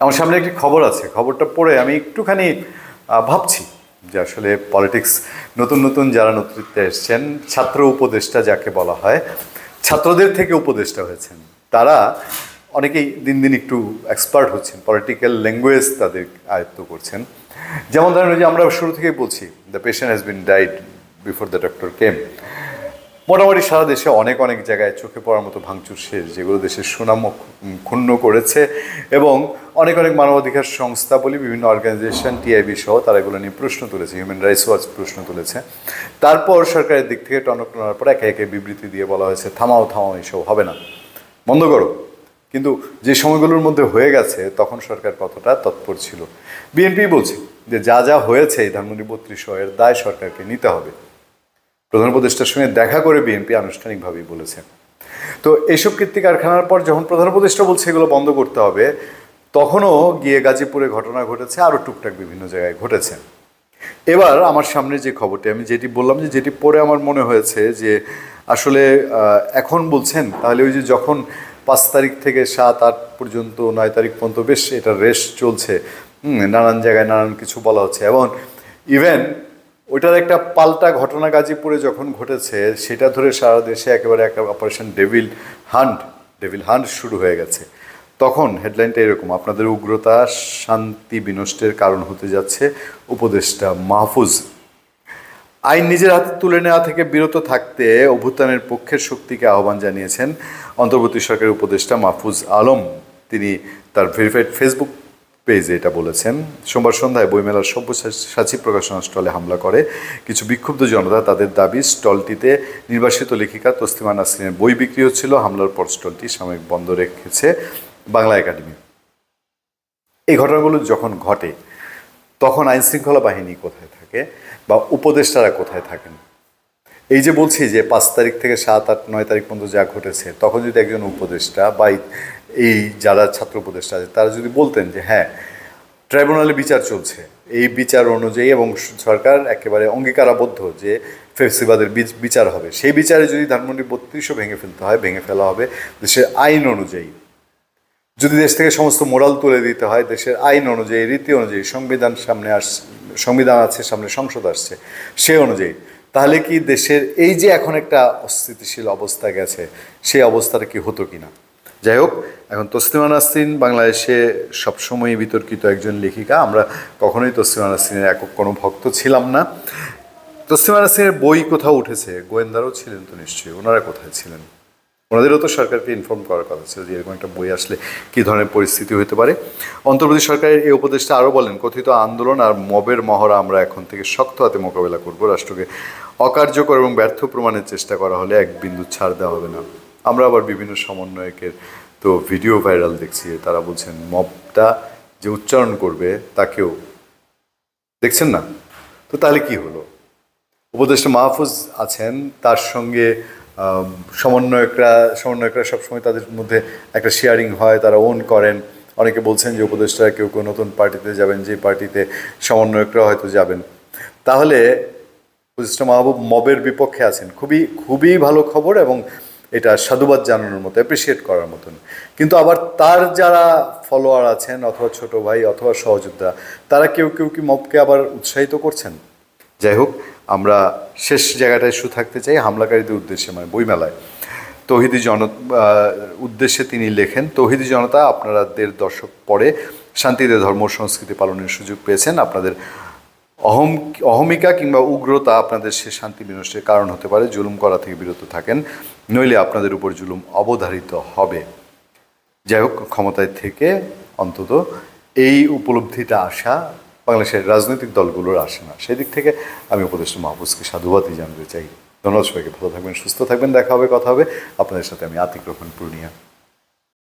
আমার সামনে একটি খবর আছে, খবরটা পড়ে আমি একটুখানি ভাবছি যে আসলে পলিটিক্স নতুন নতুন যারা নেতৃত্বে এসছেন, ছাত্র উপদেষ্টা যাকে বলা হয়, ছাত্রদের থেকে উপদেষ্টা হয়েছেন, তারা অনেকেই দিন দিন একটু এক্সপার্ট হচ্ছেন, পলিটিক্যাল ল্যাঙ্গুয়েজ তাদের আয়ত্ত করছেন। যেমন ধরেন যে আমরা শুরু থেকেই বলছি the patient has been died before the doctor came. মোটামুটি সারা দেশে অনেক অনেক জায়গায় চোখে পড়ার মতো ভাঙচুর শেষ, যেগুলো দেশের সুনাম ক্ষুণ্ণ করেছে, এবং অনেক অনেক মানবাধিকার সংস্থা বলি, বিভিন্ন অর্গানাইজেশন, টিআইবি সহ তারা এগুলো নিয়ে প্রশ্ন তুলেছে, হিউম্যান রাইটস ওয়াচ প্রশ্ন তুলেছে। তারপর সরকারের দিক থেকে টনক টনার পর একে একে বিবৃতি দিয়ে বলা হয়েছে থামাও থামাও, এসব হবে না, বন্ধ করো। কিন্তু যে সময়গুলোর মধ্যে হয়ে গেছে তখন সরকার কতটা তৎপর ছিল। বিএনপি বলছে যে যা যা হয়েছে এই ধানমন্ডি ৩২০০ এর দায় সরকারকে নিতে হবে। প্রধান উপদেষ্টার সঙ্গে দেখা করে বিএনপি আনুষ্ঠানিকভাবেই বলেছে। তো এইসব কীর্তি কারখানার পর যখন প্রধান উপদেষ্টা বলছে এগুলো বন্ধ করতে হবে, তখনও গিয়ে গাজীপুরে ঘটনা ঘটেছে, আরও টুকটাক বিভিন্ন জায়গায় ঘটেছে। এবার আমার সামনে যে খবরটি, আমি যেটি বললাম যে যেটি পড়ে আমার মনে হয়েছে যে আসলে এখন বলছেন তাহলে ওই যে যখন 5 তারিখ থেকে 7-8 পর্যন্ত 9 তারিখ পর্যন্ত বেশ এটা রেস চলছে, নানান জায়গায় নানান কিছু বলা হচ্ছে, এবং ইভেন ওইটার একটা পাল্টা ঘটনা গাজীপুরে যখন ঘটেছে সেটা ধরে সারা দেশে একেবারে একটা অপারেশন ডেভিল হান্ট শুরু হয়ে গেছে। তখন হেডলাইনটা এরকম, আপনাদের উগ্রতা শান্তি বিনষ্টের কারণ হতে যাচ্ছে উপদেষ্টা মাহফুজ। আইন নিজের হাতে তুলে নেওয়া থেকে বিরত থাকতে অভ্যুত্থানের পক্ষের শক্তিকে আহ্বান জানিয়েছেন অন্তর্বর্তী সরকারের উপদেষ্টা মাহফুজ আলম। তিনি তার ভেরিফাইড ফেসবুক পেজে এটা বলেছেন। সোমবার সন্ধ্যায় বইমেলার সব্যসাচী প্রকাশনা স্টলে হামলা করে কিছু বিক্ষুব্ধ জনতা। তাদের দাবি, স্টলটিতে নির্বাসিত লেখিকা তসলিমা নাসরিনের বই বিক্রি হচ্ছিল। হামলার পর স্টলটি সাময়িক বন্ধ রেখেছে বাংলা একাডেমি। এই ঘটনাগুলো যখন ঘটে তখন আইনশৃঙ্খলা বাহিনী কোথায় থাকে বা উপদেষ্টারা কোথায় থাকেন? এই যে বলছি যে 5 তারিখ থেকে 7-8-9 তারিখ পর্যন্ত যা ঘটেছে, তখন যদি একজন উপদেষ্টা বা এই যারা ছাত্র উপদেষ্টা আছে তারা যদি বলতেন যে হ্যাঁ ট্রাইব্যুনালে বিচার চলছে, এই বিচার অনুযায়ী এবং সরকার একেবারে অঙ্গীকারাবদ্ধ যে ফেসিবাদের বিচার হবে, সেই বিচারে যদি ধানমন্ডি ৩২০০ ভেঙে ফেলতে হয় ভেঙে ফেলা হবে দেশের আইন অনুযায়ী। যদি দেশ থেকে সমস্ত মোরাল তুলে দিতে হয় দেশের আইন অনুযায়ী, রীতি অনুযায়ী, সংবিধান আছে, সামনে সংসদ আসছে, সে অনুযায়ী, তাহলে কি দেশের এই যে এখন একটা অস্থিতিশীল অবস্থা গেছে সেই অবস্থাটা কি হতো কিনা? যাই হোক, এখন তসলিমা নাসরিন বাংলাদেশে সবসময়ই বিতর্কিত একজন লেখিকা। আমরা কখনোই তসলিমা নাসরিনের একক কোনো ভক্ত ছিলাম না। তসলিমা নাসরিনের বই কোথাও উঠেছে, গোয়েন্দারাও ছিলেন তো নিশ্চয়ই, ওনারা কোথায় ছিলেন? ওনাদেরও তো সরকারকে ইনফর্ম করার কথা ছিল যে এরকম একটা বই আসলে কী ধরনের পরিস্থিতি হতে পারে। অন্তর্বর্তী সরকারের এই উপদেষ্টা আরও বলেন, কথিত আন্দোলন আর মবের মহড়া আমরা এখন থেকে শক্ত হাতে মোকাবেলা করব। রাষ্ট্রকে অকার্যকর এবং ব্যর্থ প্রমাণের চেষ্টা করা হলে এক বিন্দু ছাড় দেওয়া হবে না। আমরা আবার বিভিন্ন সমন্বয়কের তো ভিডিও ভাইরাল দেখছি, তারা বলছেন মবটা যে উচ্চারণ করবে তাকেও দেখছেন না। তো তাহলে কি হলো? উপদেষ্টা মাহফুজ আছেন, তার সঙ্গে সমন্বয়করা সবসময় তাদের মধ্যে একটা শেয়ারিং হয়, তারা ওন করেন। অনেকে বলছেন যে উপদেষ্টারা কেউ কেউ নতুন পার্টিতে যাবেন, যে পার্টিতে সমন্বয়করা হয়তো যাবেন। তাহলে উপদেষ্টা মাহবুব মবের বিপক্ষে আছেন, খুবই ভালো খবর, এবং এটা সাধুবাদ জানানোর মতো, অ্যাপ্রিসিয়েট করার মতন। কিন্তু আবার তার যারা ফলোয়ার আছেন অথবা ছোট ভাই অথবা সহযোদ্ধা, তারা কেউ কেউ কি মবকে আবার উৎসাহিত করছেন? যাই হোক, আমরা শেষ জায়গাটায় থাকতে চাই হামলাকারীদের উদ্দেশ্যে, মানে বইমেলায় তৌহিদি উদ্দেশ্যে তিনি লেখেন, তৌহিদি জনতা, আপনারা 1.5 দশক পরে শান্তিতে ধর্ম সংস্কৃতি পালনের সুযোগ পেয়েছেন। আপনাদের অহমিকা কিংবা উগ্রতা আপনাদের সে শান্তি বিনষ্টের কারণ হতে পারে। জুলুম করা থেকে বিরত থাকেন, নইলে আপনাদের উপর জুলুম অবধারিত হবে। যাই হোক, ক্ষমতায় থেকে অন্তত এই উপলব্ধিটা আসা বাংলাদেশের রাজনৈতিক দলগুলোর আসে না। সেদিক থেকে আমি উপদেষ্টা মাহফুজকে সাধুবাদই জানাতে চাই। ধন্যবাদ সবাইকে, ভালো থাকবেন, সুস্থ থাকবেন, দেখা হবে, কথা হবে। আপনাদের সাথে আমি আতিক রহমান পূর্ণিয়া।